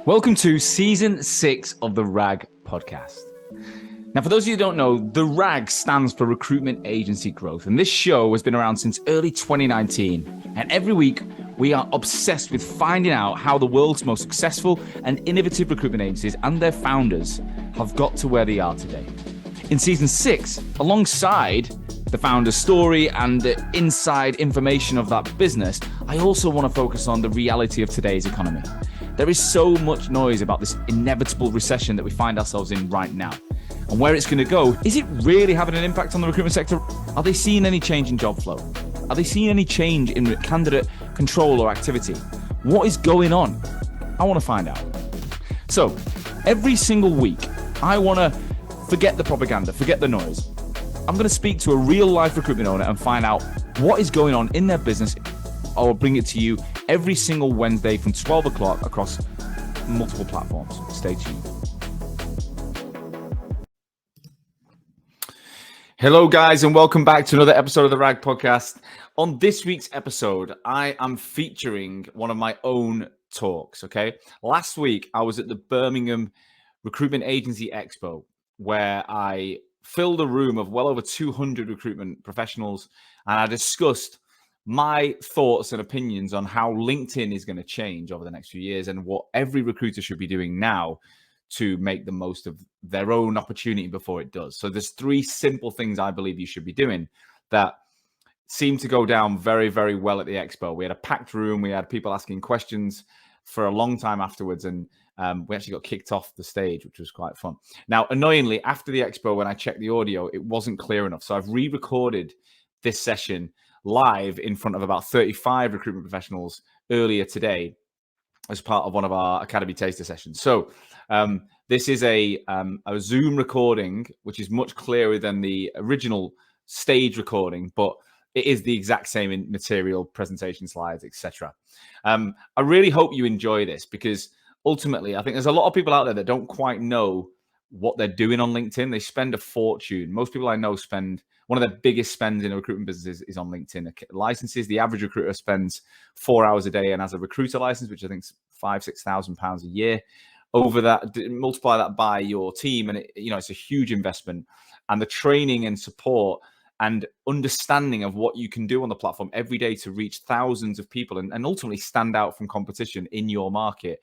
Welcome to Season 6 of the RAG podcast. Now, for those of you who don't know, the RAG stands for Recruitment Agency Growth, and this show has been around since early 2019. And every week, we are obsessed with finding out how the world's most successful and innovative recruitment agencies and their founders have got to where they are today. In Season 6, alongside the founder's story and the inside information of that business, I also want to focus on the reality of today's economy. There is so much noise about this inevitable recession that we find ourselves in right now. And where it's going to go, is it really having an impact on the recruitment sector? Are they seeing any change in job flow? Are they seeing any change in candidate control or activity? What is going on? I want to find out. So every single week, I want to forget the propaganda, forget the noise. I'm going to speak to a real life recruitment owner and find out what is going on in their business. I will bring it to you every single Wednesday from 12 o'clock across multiple platforms. Stay tuned. Hello, guys, and welcome back to another episode of the RAG podcast. On this week's episode, I am featuring one of my own talks, okay? Last week, I was at the Birmingham Recruitment Agency Expo, where I filled a room of well over 200 recruitment professionals, and I discussed my thoughts and opinions on how LinkedIn is going to change over the next few years and what every recruiter should be doing now to make the most of their own opportunity before it does. So there's three simple things I believe you should be doing that seem to go down very, very well at the expo. We had a packed room. We had people asking questions for a long time afterwards, and we actually got kicked off the stage, which was quite fun. Now, annoyingly, after the expo, when I checked the audio, it wasn't clear enough. So I've re-recorded this session live in front of about 35 recruitment professionals earlier today as part of one of our Academy Taster sessions. So this is a Zoom recording, which is much clearer than the original stage recording, but it is the exact same in material, presentation slides, etc. I really hope you enjoy this, because ultimately, I think there's a lot of people out there that don't quite know what they're doing on LinkedIn. They spend a fortune. Most people I know spend one of their biggest spends in a recruitment business is on LinkedIn licenses. The average recruiter spends 4 hours a day and has a recruiter license, which I think is £5,000-6,000 a year. Over that, multiply that by your team, and it's a huge investment. And the training and support and understanding of what you can do on the platform every day to reach thousands of people and ultimately stand out from competition in your market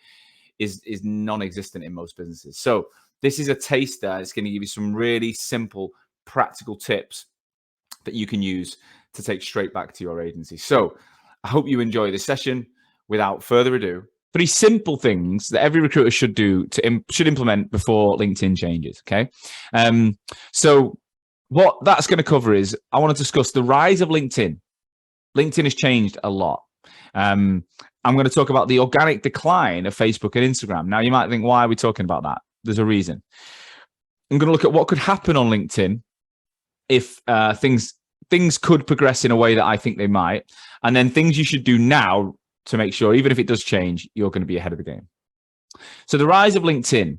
is non-existent in most businesses. So this is a taster. It's going to give you some really simple, practical tips that you can use to take straight back to your agency. So I hope you enjoy this session. Without further ado, 3 simple things that every recruiter should do should implement before LinkedIn changes. Okay. So what that's going to cover is I want to discuss the rise of LinkedIn. LinkedIn has changed a lot. I'm going to talk about the organic decline of Facebook and Instagram. Now, you might think, why are we talking about that? There's a reason. I'm going to look at what could happen on LinkedIn if things could progress in a way that I think they might, and then things you should do now to make sure, even if it does change, you're going to be ahead of the game. So the rise of LinkedIn.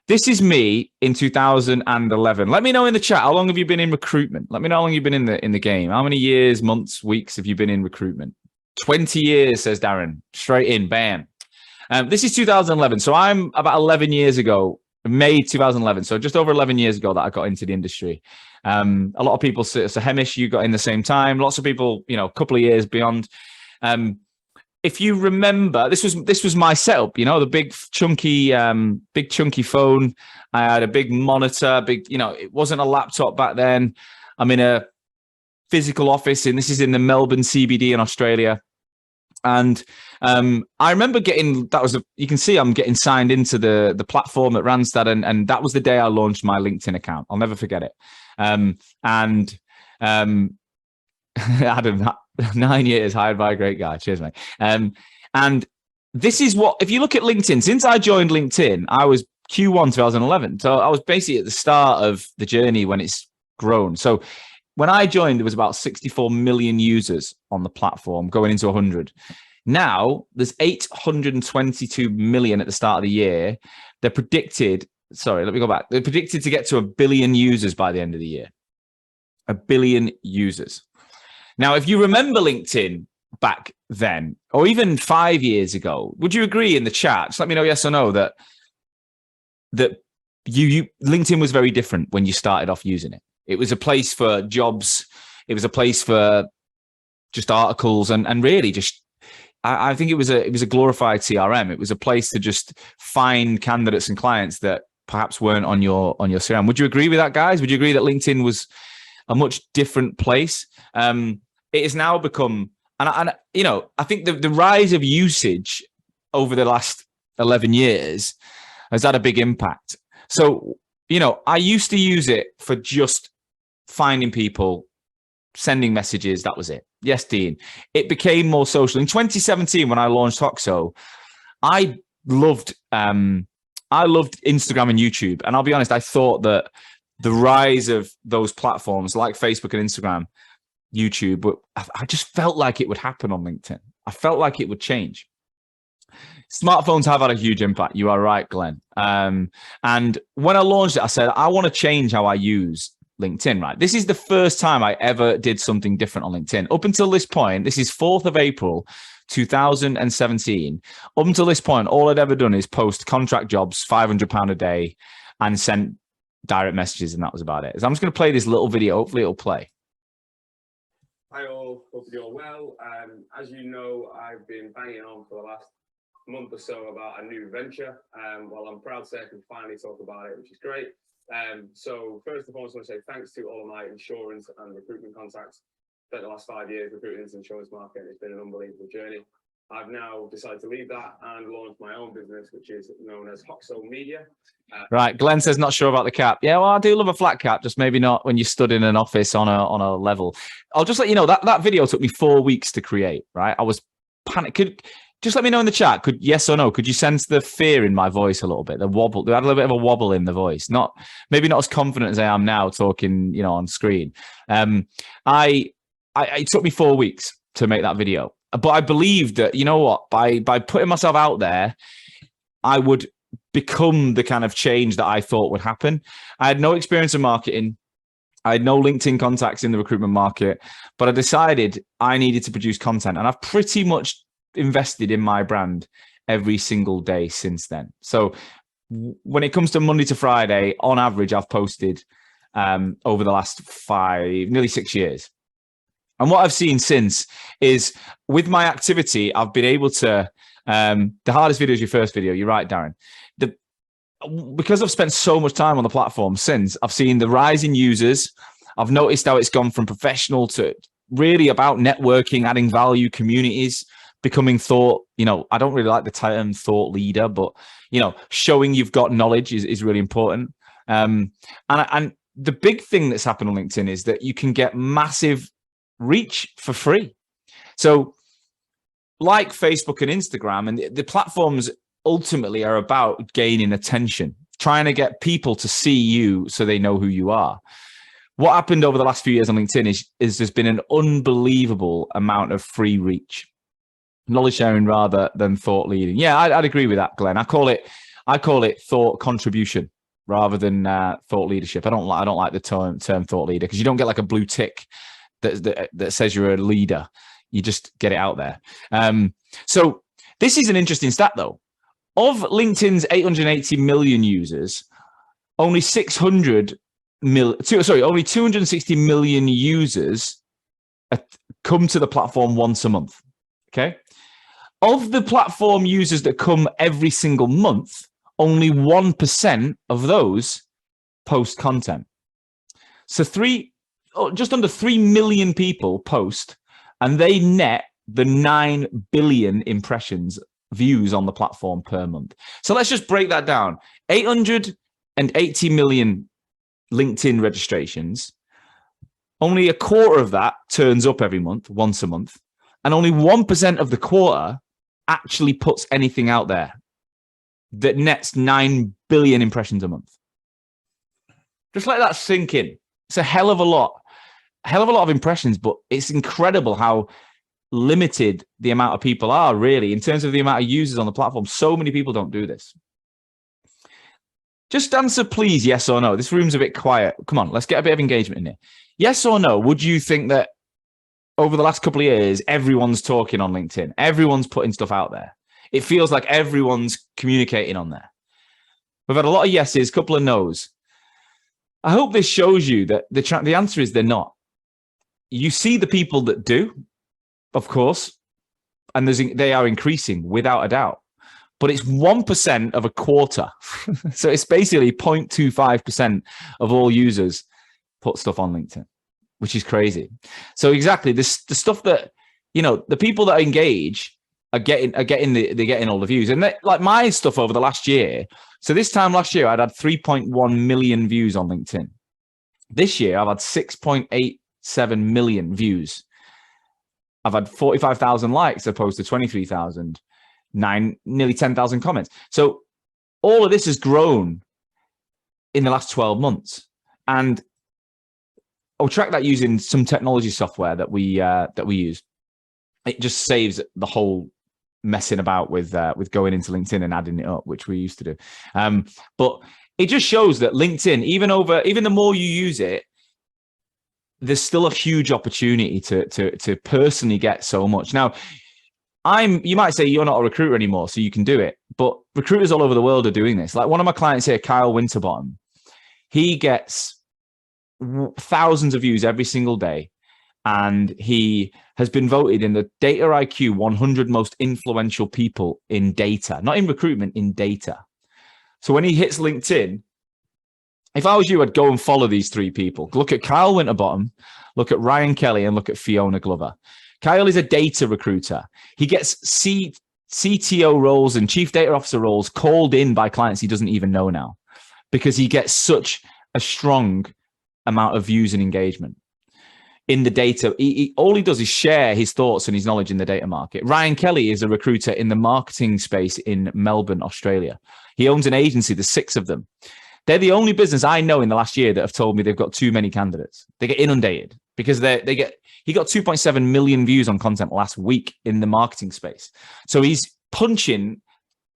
This is me in 2011. Let me know in the chat, how long have you been in recruitment? Let me know how long you've been in the game. How many years, months, weeks have you been in recruitment? 20 years, says Darren. Straight in, bam. This is 2011. So I'm about 11 years ago, May 2011. So just over 11 years ago that I got into the industry. A lot of people, so Hemish, you got in the same time. Lots of people, a couple of years beyond. If you remember, this was my setup, the big chunky phone. I had a big monitor, it wasn't a laptop back then. I'm in a physical office, and this is in the Melbourne CBD in Australia. And I remember you can see I'm getting signed into the platform at Randstad, and that was the day I launched my LinkedIn account. I'll never forget it. Adam, 9 years, hired by a great guy. Cheers, mate. And this is what, if you look at LinkedIn, since I joined LinkedIn, I was Q1 2011. So I was basically at the start of the journey when it's grown. So when I joined, there was about 64 million users on the platform, going into 100. Now there's 822 million at the start of the year. They're predicted, let me go back. They're predicted to get to 1 billion users by the end of the year. 1 billion users. Now, if you remember LinkedIn back then, or even 5 years ago, would you agree in the chat? Just let me know yes or no that you LinkedIn was very different when you started off using it. It was a place for jobs. It was a place for just articles and really just, I think it was a glorified CRM. It was a place to just find candidates and clients that perhaps weren't on your CRM. Would you agree with that, guys? Would you agree that LinkedIn was a much different place? It has now become, and you know, I think the rise of usage over the last 11 years has had a big impact. So, you know, I used to use it for just finding people, sending messages. That was it. Yes, Dean. It became more social. In 2017, when I launched Hoxo, I loved Instagram and YouTube. And I'll be honest, I thought that the rise of those platforms like Facebook and Instagram, YouTube, I just felt like it would happen on LinkedIn. I felt like it would change. Smartphones have had a huge impact. You are right, Glenn. And when I launched it, I said, I want to change how I use LinkedIn, right? This is the first time I ever did something different on LinkedIn. Up until this point, this is 4th of April, 2017. Up until this point, all I'd ever done is post contract jobs, £500 a day, and sent direct messages, and that was about it. So I'm just going to play this little video. Hopefully it'll play. Hi all, hope you're well. As you know, I've been banging on for the last month or so about a new venture. Well, I'm proud to say I can finally talk about it, which is great. So first and foremost, I want to say thanks to all of my insurance and recruitment contacts. Spent the last 5 years recruiting into the insurance market. It's been an unbelievable journey. I've now decided to leave that and launch my own business, which is known as Hoxo Media. Right, Glenn says not sure about the cap. Yeah, well, I do love a flat cap, just maybe not when you stood in an office on a level. I'll just let you know that video took me 4 weeks to create. Right, I was panicked. Just let me know in the chat. Could yes or no? Could you sense the fear in my voice a little bit? The wobble. I had a little bit of a wobble in the voice. Maybe not as confident as I am now talking, you know, on screen. It took me 4 weeks to make that video, but I believed that, you know what, by putting myself out there, I would become the kind of change that I thought would happen. I had no experience in marketing. I had no LinkedIn contacts in the recruitment market, but I decided I needed to produce content, and I've pretty much invested in my brand every single day since then. So when it comes to Monday to Friday, on average, I've posted over the last nearly 6 years. And what I've seen since is with my activity, I've been able to, the hardest video is your first video. You're right, Darren. Because I've spent so much time on the platform since, I've seen the rise in users. I've noticed how it's gone from professional to really about networking, adding value, communities, becoming thought, you know, I don't really like the term thought leader, but, you know, showing you've got knowledge is really important. And the big thing that's happened on LinkedIn is that you can get massive reach for free. So like Facebook and Instagram, and the platforms ultimately are about gaining attention, trying to get people to see you so they know who you are. What happened over the last few years on LinkedIn is there's been an unbelievable amount of free reach. Knowledge sharing rather than thought leading. Yeah, I'd agree with that, Glenn. I call it thought contribution rather than thought leadership. I don't like the term thought leader, because you don't get like a blue tick that says you're a leader. You just get it out there. So this is an interesting stat though. Of LinkedIn's 880 million users, only 260 million users come to the platform once a month. Okay. Of the platform users that come every single month, only 1% of those post content. So just under 3 million people post, and they net the 9 billion impressions, views on the platform per month. So let's just break that down. 880 million LinkedIn registrations. Only a quarter of that turns up every month, once a month. And only 1% of the quarter actually puts anything out there that nets 9 billion impressions a month. Just let that sink in. It's a hell of a lot of impressions, but it's incredible how limited the amount of people are, really, in terms of the amount of users on the platform. So many people don't do this. Just answer, please, yes or no. This room's a bit quiet. Come on, let's get a bit of engagement in here. Yes or no, would you think that over the last couple of years, everyone's talking on LinkedIn. Everyone's putting stuff out there. It feels like everyone's communicating on there. We've had a lot of yeses, a couple of nos. I hope this shows you that the answer is they're not. You see the people that do, of course, and they are increasing without a doubt. But it's 1% of a quarter. So it's basically 0.25% of all users put stuff on LinkedIn, which is crazy. So exactly the stuff that, the people that engage are getting all the views. And like my stuff over the last year. So this time last year, I'd had 3.1 million views on LinkedIn. This year, I've had 6.87 million views. I've had 45,000 likes opposed to 23,000, nearly 10,000 comments. So all of this has grown in the last 12 months. And I'll track that using some technology software that we use. It just saves the whole messing about with going into LinkedIn and adding it up, which we used to do. But it just shows that LinkedIn, even the more you use it, there's still a huge opportunity to personally get so much. Now, you might say you're not a recruiter anymore, so you can do it, but recruiters all over the world are doing this. Like one of my clients here, Kyle Winterbottom, he gets thousands of views every single day. And he has been voted in the Data IQ 100 most influential people in data, not in recruitment, in data. So when he hits LinkedIn, if I was you, I'd go and follow these three people. Look at Kyle Winterbottom, look at Ryan Kelly, and look at Fiona Glover. Kyle is a data recruiter. He gets CTO roles and chief data officer roles called in by clients he doesn't even know now because he gets such a strong amount of views and engagement in the data. All he does is share his thoughts and his knowledge in the data market. Ryan Kelly is a recruiter in the marketing space in Melbourne, Australia. He owns an agency, there's 6 of them. They're the only business I know in the last year that have told me they've got too many candidates. They get inundated because he got 2.7 million views on content last week in the marketing space. So he's punching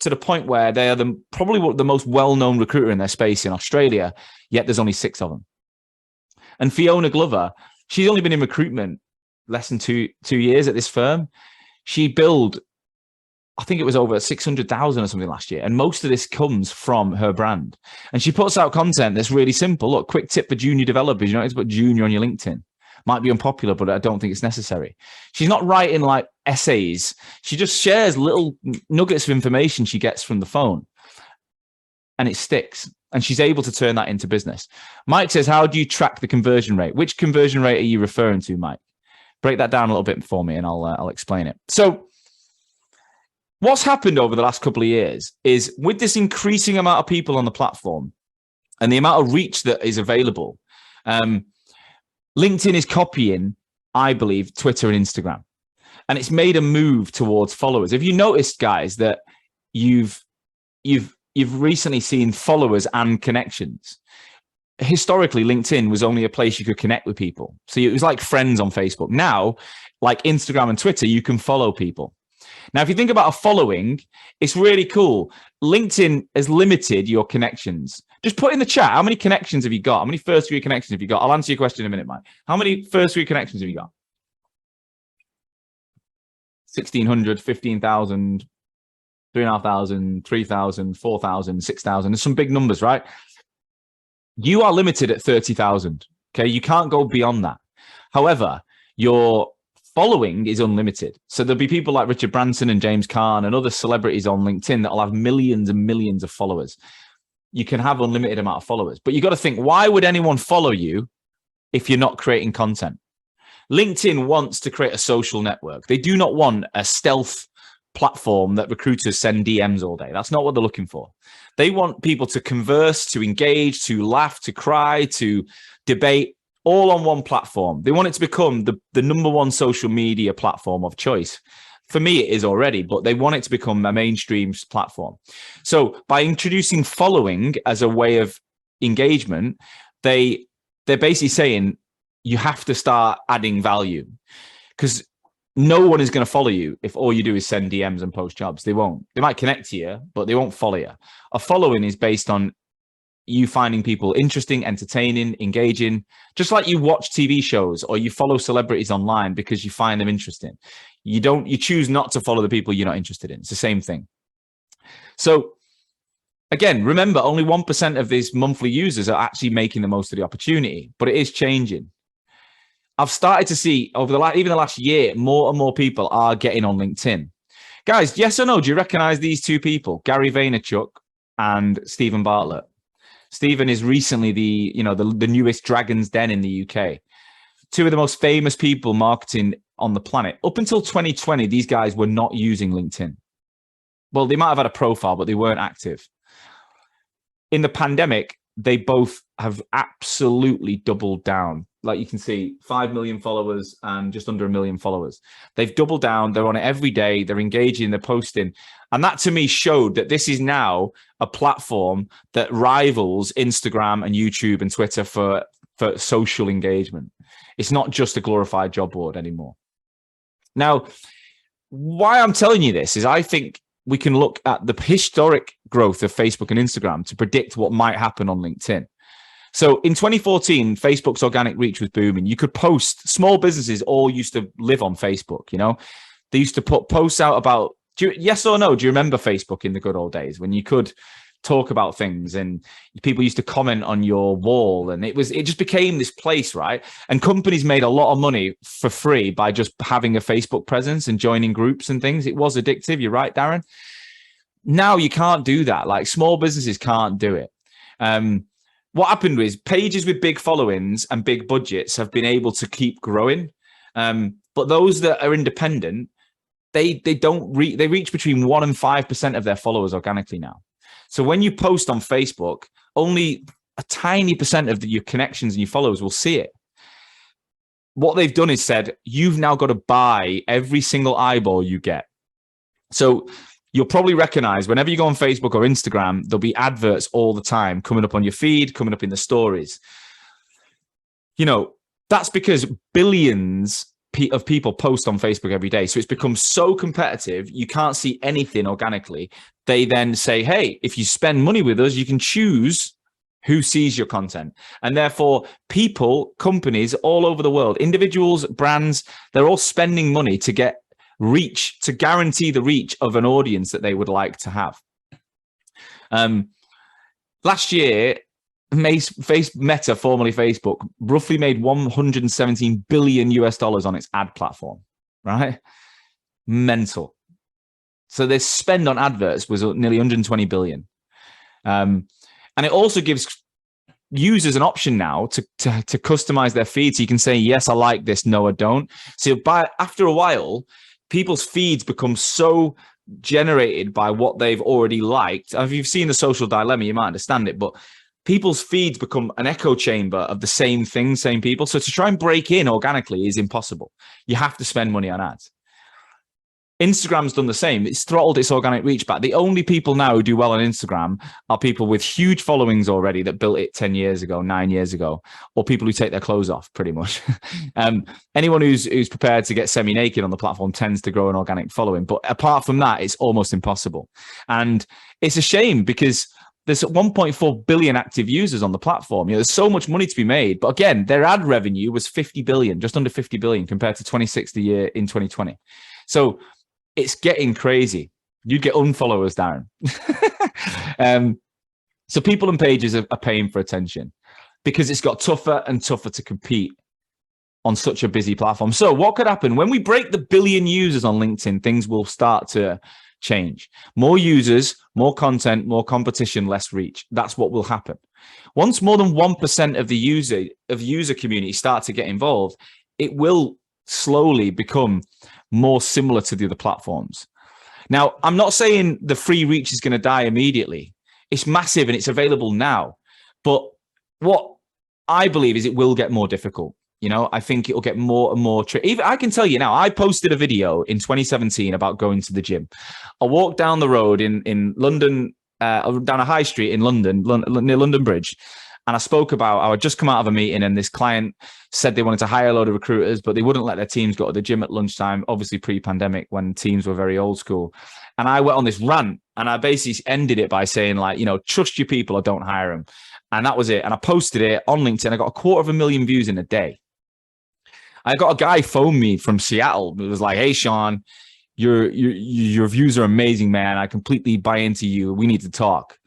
to the point where they are probably the most well-known recruiter in their space in Australia, yet there's only 6 of them. And Fiona Glover, she's only been in recruitment less than two years at this firm. She billed, I think it was over 600,000 or something last year. And most of this comes from her brand. And she puts out content that's really simple. Look, quick tip for junior developers. You don't have to put junior on your LinkedIn. Might be unpopular, but I don't think it's necessary. She's not writing like essays. She just shares little nuggets of information she gets from the phone. And it sticks. And she's able to turn that into business. Mike says, how do you track the conversion rate? Which conversion rate are you referring to, Mike? Break that down a little bit for me and I'll explain it. So what's happened over the last couple of years is with this increasing amount of people on the platform and the amount of reach that is available, LinkedIn is copying, I believe, Twitter and Instagram. And it's made a move towards followers. Have you noticed, guys, that you've recently seen followers and connections? Historically, LinkedIn was only a place you could connect with people. So it was like friends on Facebook. Now, like Instagram and Twitter, you can follow people. Now, if you think about a following, it's really cool. LinkedIn has limited your connections. Just put in the chat, how many connections have you got? How many first degree connections have you got? I'll answer your question in a minute, Mike. How many first degree connections have you got? 1,600, 15,000, 3,500, 3,000, 4,000, 6,000. There's some big numbers, right? You are limited at 30,000. Okay, you can't go beyond that. However, your following is unlimited. So there'll be people like Richard Branson and James Caan and other celebrities on LinkedIn that will have millions and millions of followers. You can have unlimited amount of followers, but you got to think, why would anyone follow you if you're not creating content? LinkedIn wants to create a social network. They do not want a stealth platform that recruiters send DMs all day. That's not what they're looking for. They want people to converse, to engage, to laugh, to cry, to debate, all on one platform. They want it to become the #1 social media platform of choice. For me, it is already, but they want it to become a mainstream platform. So by introducing following as a way of engagement, they're basically saying you have to start adding value, because no one is going to follow you if all you do is send DMs and post jobs. They won't. They might connect to you, but they won't follow you. A following is based on you finding people interesting, entertaining, engaging, just like you watch TV shows or you follow celebrities online because you find them interesting. You choose not to follow the people you're not interested in. It's the same thing. So again, remember, only 1% of these monthly users are actually making the most of the opportunity, but it is changing. I've started to see over even the last year, more and more people are getting on LinkedIn. Guys, yes or no, do you recognize these two people, Gary Vaynerchuk and Stephen Bartlett? Stephen is recently the newest Dragon's Den in the UK. Two of the most famous people marketing on the planet. Up until 2020, these guys were not using LinkedIn. Well, they might have had a profile, but they weren't active. In the pandemic, they both have absolutely doubled down. Like you can see, 5 million followers and just under 1 million followers. They've doubled down. They're on it every day. They're engaging. They're posting. And that to me showed that this is now a platform that rivals Instagram and YouTube and Twitter for social engagement. It's not just a glorified job board anymore. Now, why I'm telling you this is I think we can look at the historic growth of Facebook and Instagram to predict what might happen on LinkedIn. So in 2014, Facebook's organic reach was booming. You could post, small businesses all used to live on Facebook, you know? They used to put posts out about, yes or no, do you remember Facebook in the good old days when you could talk about things and people used to comment on your wall, and it just became this place, right? And companies made a lot of money for free by just having a Facebook presence and joining groups and things. It was addictive. You're right, Darren. Now you can't do that. Like small businesses can't do it. What happened was pages with big followings and big budgets have been able to keep growing. But those that are independent, they reach between 1% and 5% of their followers organically now. So when you post on Facebook, only a tiny percent of your connections and your followers will see it. What they've done is said, you've now got to buy every single eyeball you get. So you'll probably recognize whenever you go on Facebook or Instagram, there'll be adverts all the time coming up on your feed, coming up in the stories. You know, that's because billions of people post on Facebook every day. So it's become so competitive, you can't see anything organically. They then say, hey, if you spend money with us, you can choose who sees your content. And therefore, people, companies all over the world, individuals, brands, they're all spending money to get reach, to guarantee the reach of an audience that they would like to have. Last year, Meta, formerly Facebook, roughly made $117 billion on its ad platform, right? Mental. So their spend on adverts was nearly 120 billion. And it also gives users an option now to customize their feed. So you can say, yes, I like this. No, I don't. So after a while, people's feeds become so generated by what they've already liked. If you've seen The Social Dilemma, you might understand it, but people's feeds become an echo chamber of the same thing, same people. So to try and break in organically is impossible. You have to spend money on ads. Instagram's done the same. It's throttled its organic reach back. The only people now who do well on Instagram are people with huge followings already that built it 10 years ago, 9 years ago, or people who take their clothes off pretty much. Anyone who's prepared to get semi-naked on the platform tends to grow an organic following. But apart from that, it's almost impossible. And it's a shame because there's 1.4 billion active users on the platform. You know, there's so much money to be made. But again, their ad revenue was 50 billion, just under 50 billion compared to 26 a year in 2020. So it's getting crazy. You'd get unfollowers, Darren. So people and pages are paying for attention because it's got tougher and tougher to compete on such a busy platform. So what could happen when we break the billion users on LinkedIn? Things will start to change. More users, more content, more competition, less reach. That's what will happen. Once more than 1% of the user community start to get involved, it will slowly become more similar to the other platforms. Now, I'm not saying the free reach is going to die immediately. It's massive and it's available now. But what I believe is it will get more difficult. You know, I think it'll get more and more. Even I can tell you now, I posted a video in 2017 about going to the gym. I walked down the road in London, down a high street in London, near London Bridge. And I spoke about, I had just come out of a meeting and this client said they wanted to hire a load of recruiters, but they wouldn't let their teams go to the gym at lunchtime, obviously pre-pandemic when teams were very old school. And I went on this rant and I basically ended it by saying like, trust your people or don't hire them. And that was it. And I posted it on LinkedIn. I got 250,000 views in a day. I got a guy phone me from Seattle. It was like, hey, Sean, your views are amazing, man. I completely buy into you. We need to talk.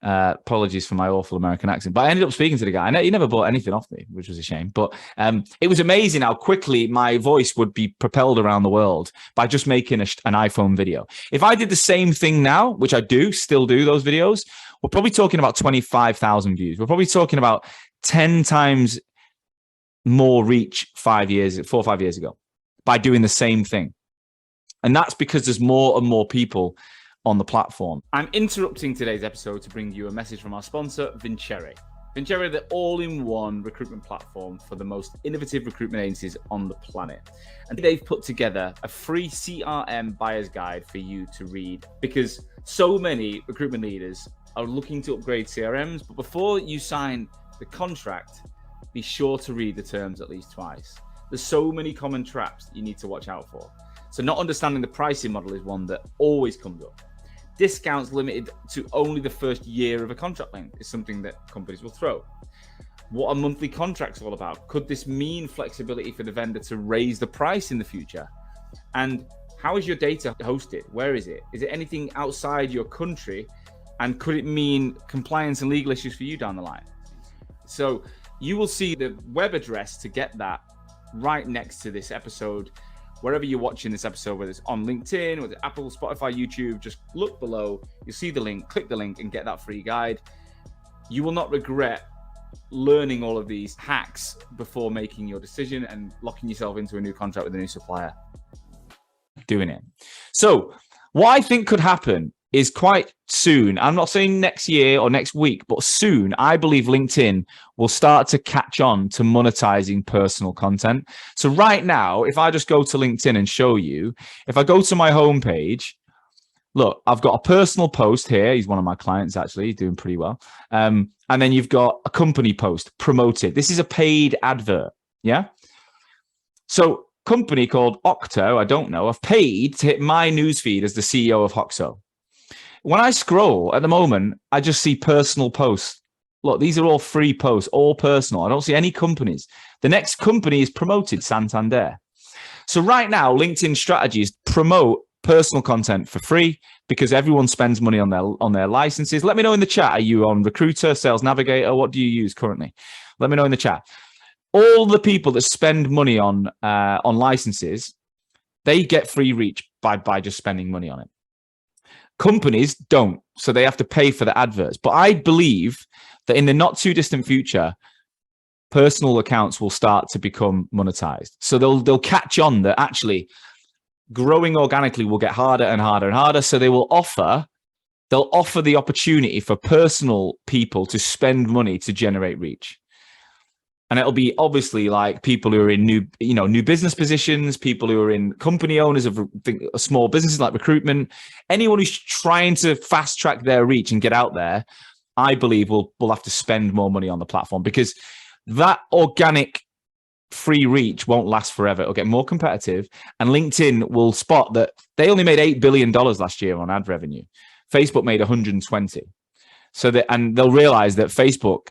Apologies for my awful American accent, but I ended up speaking to the guy. He never bought anything off me, which was a shame. But it was amazing how quickly my voice would be propelled around the world by just making an iPhone video. If I did the same thing now, which I still do those videos, we're probably talking about 25,000 views. We're probably talking about 10 times more reach 4 or 5 years ago by doing the same thing. And that's because there's more and more people on the platform. I'm interrupting today's episode to bring you a message from our sponsor, Vincere. Vincere are the all-in-one recruitment platform for the most innovative recruitment agencies on the planet. And they've put together a free CRM buyer's guide for you to read because so many recruitment leaders are looking to upgrade CRMs, but before you sign the contract, be sure to read the terms at least twice. There's so many common traps that you need to watch out for. So not understanding the pricing model is one that always comes up. Discounts limited to only the first year of a contract length is something that companies will throw. What are monthly contracts all about? Could this mean flexibility for the vendor to raise the price in the future? And how is your data hosted? Where is it? Is it anything outside your country? And could it mean compliance and legal issues for you down the line? So you will see the web address to get that right next to this episode. Wherever you're watching this episode, whether it's on LinkedIn, whether it's Apple, Spotify, YouTube, just look below. You'll see the link, click the link and get that free guide. You will not regret learning all of these hacks before making your decision and locking yourself into a new contract with a new supplier. Doing it. So what I think could happen is quite soon, I'm not saying next year or next week, but soon, I believe LinkedIn will start to catch on to monetizing personal content. So right now, if I just go to LinkedIn and show you, if I go to my homepage, look, I've got a personal post here. He's one of my clients, actually, he's doing pretty well. And then you've got a company post, promoted. This is a paid advert, yeah? So company called Octo, I don't know, I've paid to hit my newsfeed as the CEO of Hoxo. When I scroll at the moment, I just see personal posts. Look, these are all free posts, all personal. I don't see any companies. The next company is promoted, Santander. So right now, LinkedIn strategy is promote personal content for free because everyone spends money on their licenses. Let me know in the chat. Are you on Recruiter, Sales Navigator? What do you use currently? Let me know in the chat. All the people that spend money on licenses, they get free reach by just spending money on it. Companies don't, so they have to pay for the adverts. But I believe that in the not too distant future, personal accounts will start to become monetized. So they'll catch on that actually growing organically will get harder and harder and harder. So they'll offer the opportunity for personal people to spend money to generate reach. And it'll be obviously like people who are in new business positions, people who are in company owners of small businesses like recruitment, anyone who's trying to fast track their reach and get out there, I believe will have to spend more money on the platform because that organic free reach won't last forever. It'll get more competitive and LinkedIn will spot that they only made $8 billion last year on ad revenue. Facebook made 120. And they'll realize that Facebook,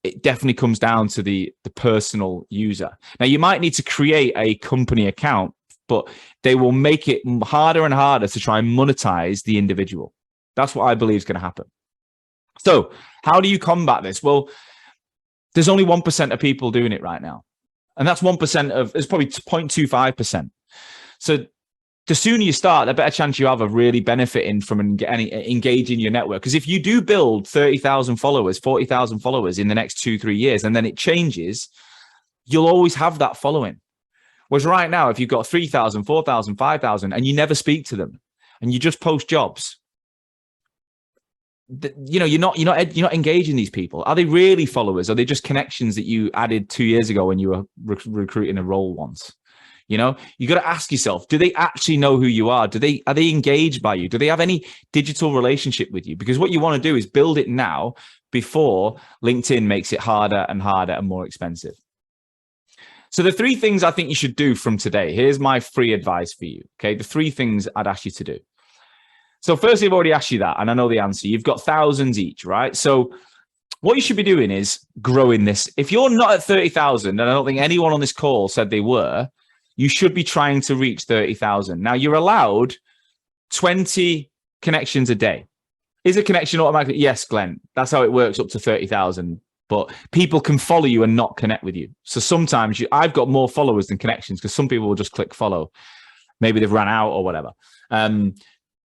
it definitely comes down to the personal user. Now, you might need to create a company account, but they will make it harder and harder to try and monetize the individual. That's what I believe is going to happen. So how do you combat this? Well, there's only 1% of people doing it right now. And that's 1% of, it's probably 0.25%. So the sooner you start, the better chance you have of really benefiting from engaging your network. Because if you do build 30,000 followers, 40,000 followers in the next 2-3 years, and then it changes, you'll always have that following. Whereas right now, if you've got 3,000, 4,000, 5,000, and you never speak to them, and you just post jobs, you're not engaging these people. Are they really followers? Are they just connections that you added 2 years ago when you were recruiting a role once? You got to ask yourself, do they actually know who you are? Are they engaged by you? Do they have any digital relationship with you? Because what you want to do is build it now, before LinkedIn makes it harder and harder and more expensive. So the 3 things I think you should do from today, here's my free advice for you. Okay. The 3 things I'd ask you to do. So firstly, I've already asked you that, and I know the answer. You've got thousands each, right? So what you should be doing is growing this. If you're not at 30,000, and I don't think anyone on this call said they were, you should be trying to reach 30,000. Now, you're allowed 20 connections a day. Is a connection automatically? Yes, Glenn. That's how it works up to 30,000. But people can follow you and not connect with you. So sometimes I've got more followers than connections because some people will just click follow. Maybe they've run out or whatever.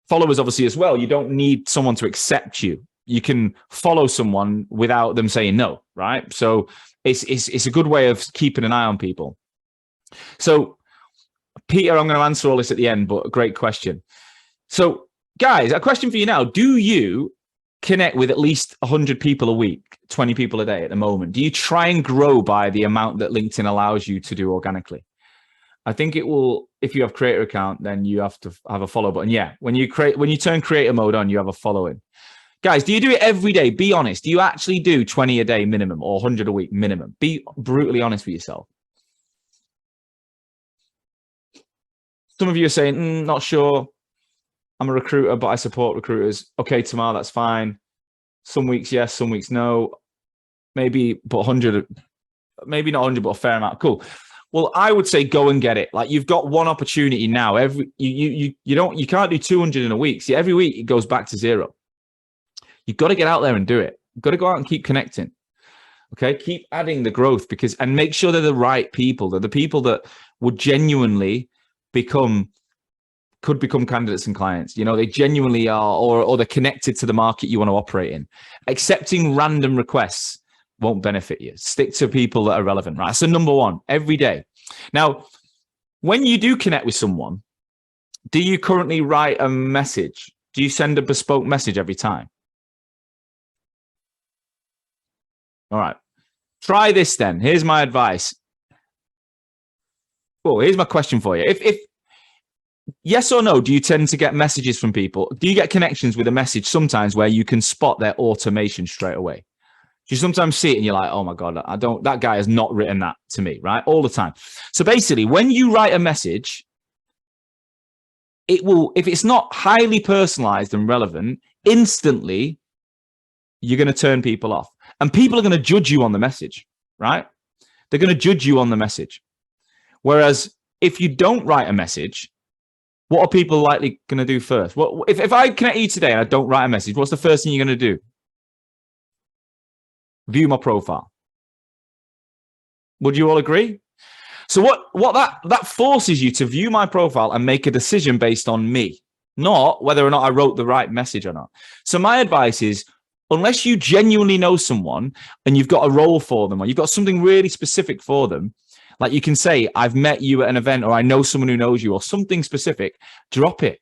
Followers, obviously, as well. You don't need someone to accept you. You can follow someone without them saying no, right? So it's a good way of keeping an eye on people. So, Peter, I'm going to answer all this at the end, but a great question. So, guys, a question for you now. Do you connect with at least 100 people a week, 20 people a day at the moment? Do you try and grow by the amount that LinkedIn allows you to do organically? I think it will, if you have creator account, then you have to have a follow button. Yeah, when you turn creator mode on, you have a following. Guys, do you do it every day? Be honest. Do you actually do 20 a day minimum or 100 a week minimum? Be brutally honest with yourself. Some of you are saying, not sure. I'm a recruiter, but I support recruiters. Okay, Tamar, that's fine. Some weeks, yes, some weeks, no. Maybe, but 100, maybe not 100, but a fair amount. Cool. Well, I would say go and get it. Like, you've got one opportunity now. You can't do 200 in a week. See, every week it goes back to 0. You've got to get out there and do it. You've got to go out and keep connecting. Okay, keep adding the growth and make sure they're the right people. They're the people that would genuinely could become candidates and clients. You know, they genuinely are, or they're connected to the market you want to operate in. Accepting random requests won't benefit you. Stick to people that are relevant, right? So number 1, every day. Now, when you do connect with someone, do you currently write a message? Do you send a bespoke message every time? All right. Try this then. Here's my advice. Well, here's my question for you. If yes or no, do you tend to get messages from people? Do you get connections with a message sometimes where you can spot their automation straight away? You sometimes see it and you're like, oh my God, that guy has not written that to me, right? All the time. So basically, when you write a message, it will, if it's not highly personalized and relevant, instantly, you're going to turn people off. And people are going to judge you on the message, right? They're going to judge you on the message. Whereas if you don't write a message, what are people likely going to do first? What if I connect you today and I don't write a message, what's the first thing you're going to do? View my profile. Would you all agree? So what that forces you to view my profile and make a decision based on me, not whether or not I wrote the right message or not. So my advice is, unless you genuinely know someone and you've got a role for them, or you've got something really specific for them, like you can say, I've met you at an event, or I know someone who knows you, or something specific, drop it.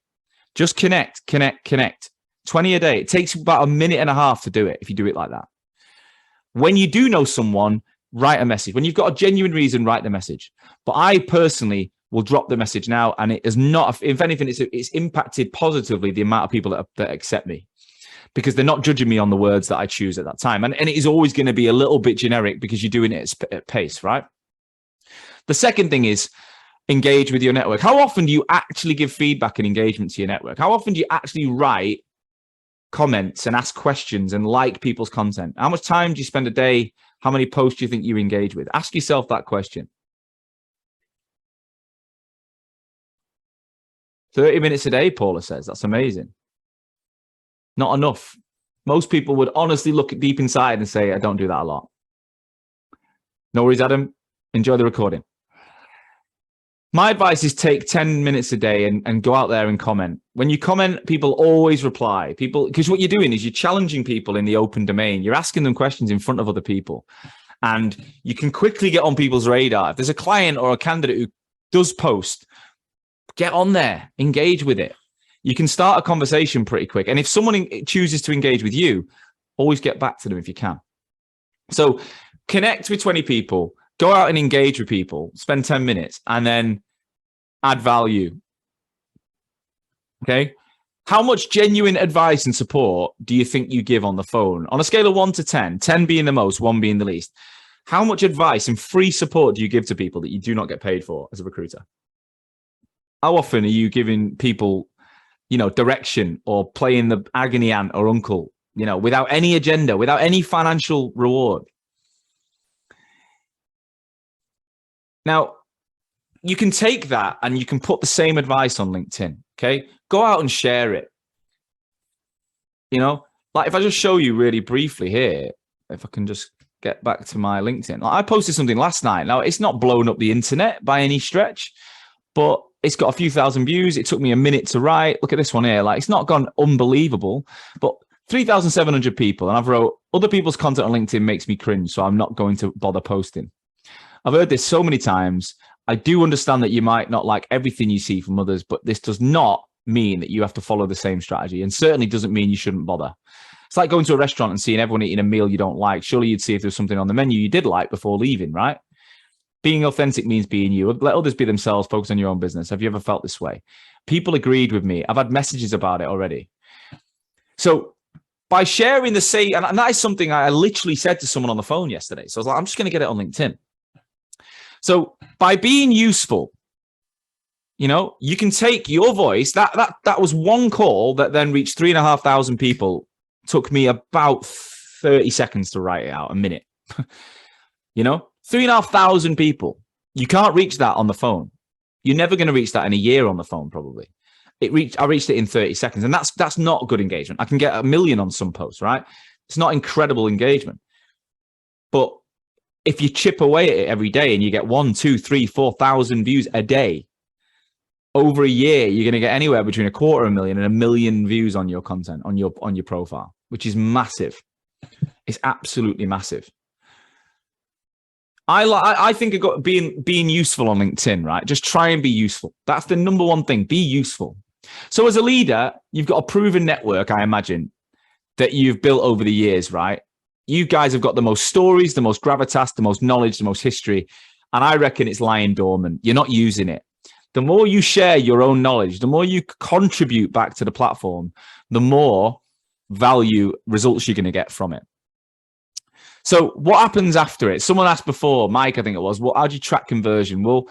Just connect. 20 a day. It takes about 1.5 minutes to do it if you do it like that. When you do know someone, write a message. When you've got a genuine reason, write the message. But I personally will drop the message now, and it is not, if anything, it's impacted positively the amount of people that accept me, because they're not judging me on the words that I choose at that time. And it is always going to be a little bit generic because you're doing it at pace, right? The second thing is engage with your network. How often do you actually give feedback and engagement to your network? How often do you actually write comments and ask questions and like people's content? How much time do you spend a day? How many posts do you think you engage with? Ask yourself that question. 30 minutes a day, Paula says. That's amazing. Not enough. Most people would honestly look deep inside and say, I don't do that a lot. No worries, Adam. Enjoy the recording. My advice is take 10 minutes a day and go out there and comment. When you comment, people always reply. Because what you're doing is you're challenging people in the open domain. You're asking them questions in front of other people. And you can quickly get on people's radar. If there's a client or a candidate who does post, get on there, engage with it. You can start a conversation pretty quick. And if someone chooses to engage with you, always get back to them if you can. So connect with 20 people. Go out and engage with people, spend 10 minutes, and then add value. Okay. How much genuine advice and support do you think you give on the phone? On a scale of 1 to 10, 10 being the most, 1 being the least, how much advice and free support do you give to people that you do not get paid for as a recruiter? How often are you giving people, direction or playing the agony aunt or uncle, without any agenda, without any financial reward? Now, you can take that and you can put the same advice on LinkedIn, okay? Go out and share it. Like if I just show you really briefly here, if I can just get back to my LinkedIn. Like I posted something last night. Now, it's not blown up the internet by any stretch, but it's got a few thousand views. It took me a minute to write. Look at this one here. Like it's not gone unbelievable, but 3,700 people. And I've wrote, other people's content on LinkedIn makes me cringe, so I'm not going to bother posting. I've heard this so many times. I do understand that you might not like everything you see from others, but this does not mean that you have to follow the same strategy, and certainly doesn't mean you shouldn't bother. It's like going to a restaurant and seeing everyone eating a meal you don't like. Surely you'd see if there's something on the menu you did like before leaving, right? Being authentic means being you. Let others be themselves, focus on your own business. Have you ever felt this way? People agreed with me. I've had messages about it already. So by sharing the same, and that is something I literally said to someone on the phone yesterday. So I was like, I'm just going to get it on LinkedIn. So by being useful, you can take your voice. That was one call that then reached 3,500 people. Took me about 30 seconds to write it out, a minute. 3,500 people. You can't reach that on the phone. You're never going to reach that in a year on the phone, probably. I reached it in 30 seconds, and that's not good engagement. I can get 1 million on some posts, right? It's not incredible engagement. But if you chip away at it every day and you get 1, 2, 3, 4,000 views a day, over a year, you're going to get anywhere between 250,000 and 1 million views on your content, on your profile, which is massive. It's absolutely massive. I think being useful on LinkedIn, right? Just try and be useful. That's the number one thing. Be useful. So as a leader, you've got a proven network, I imagine, that you've built over the years, right? You guys have got the most stories, the most gravitas, the most knowledge, the most history. And I reckon it's lying dormant. You're not using it. The more you share your own knowledge, the more you contribute back to the platform, the more value results you're going to get from it. So what happens after it? Someone asked before, Mike, I think it was, how do you track conversion? Well,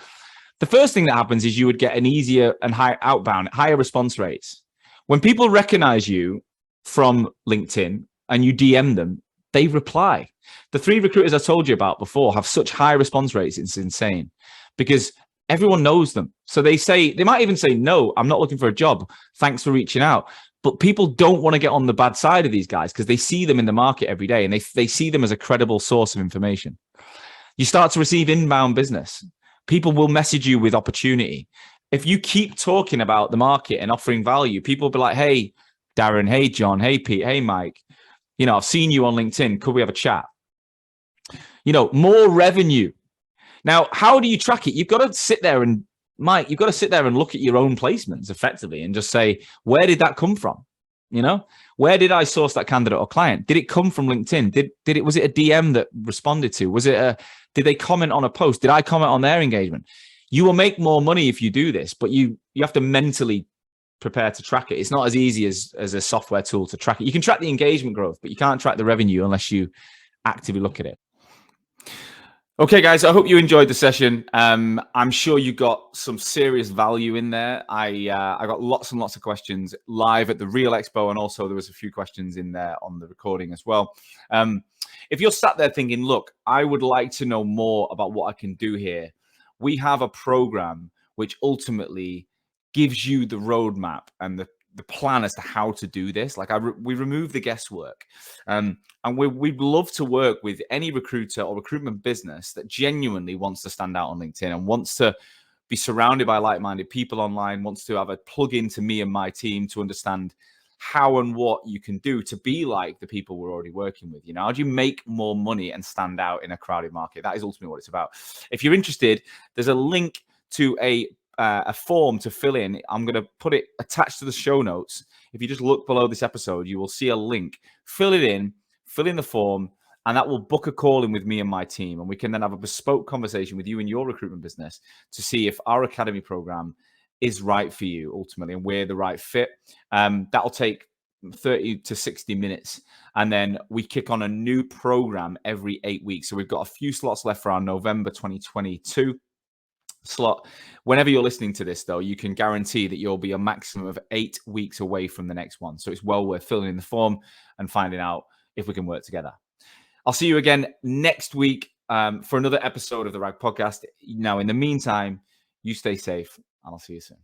the first thing that happens is you would get an easier and higher response rates. When people recognize you from LinkedIn and you DM them, they reply. The 3 recruiters I told you about before have such high response rates. It's insane because everyone knows them. So they might even say, no, I'm not looking for a job. Thanks for reaching out. But people don't want to get on the bad side of these guys because they see them in the market every day and they see them as a credible source of information. You start to receive inbound business. People will message you with opportunity. If you keep talking about the market and offering value, people will be like, hey, Darren, hey, John, hey, Pete, hey, Mike, I've seen you on LinkedIn. Could we have a chat? More revenue. Now, how do you track it? You've got to sit there and, Mike, you've got to sit there and look at your own placements effectively and just say, where did that come from? Where did I source that candidate or client? Did it come from LinkedIn? Was it a DM that responded to? Did they comment on a post? Did I comment on their engagement? You will make more money if you do this, but you have to mentally prepare to track it. It's not as easy as a software tool to track it. You can track the engagement growth, but you can't track the revenue unless you actively look at it. Okay, guys, I hope you enjoyed the session. I'm sure you got some serious value in there. I got lots and lots of questions live at the Real Expo, and also there was a few questions in there on the recording as well. If you're sat there thinking, look, I would like to know more about what I can do here, we have a program which ultimately gives you the roadmap and the plan as to how to do this. Like we remove the guesswork. And we'd love to work with any recruiter or recruitment business that genuinely wants to stand out on LinkedIn and wants to be surrounded by like-minded people online, wants to have a plug into me and my team to understand how and what you can do to be like the people we're already working with. How do you make more money and stand out in a crowded market? That is ultimately what it's about. If you're interested, there's a link to a form to fill in. I'm going to put it attached to the show notes. If you just look below this episode, you will see a link. Fill it in, fill in the form, and that will book a call in with me and my team. And we can then have a bespoke conversation with you and your recruitment business to see if our academy program is right for you ultimately, and we're the right fit. That'll take 30 to 60 minutes. And then we kick on a new program every 8 weeks. So we've got a few slots left for our November 2022 slot. Whenever you're listening to this, though, you can guarantee that you'll be a maximum of 8 weeks away from the next one. So it's well worth filling in the form and finding out if we can work together. I'll see you again next week for another episode of the RAG podcast. Now, in the meantime, you stay safe, and I'll see you soon.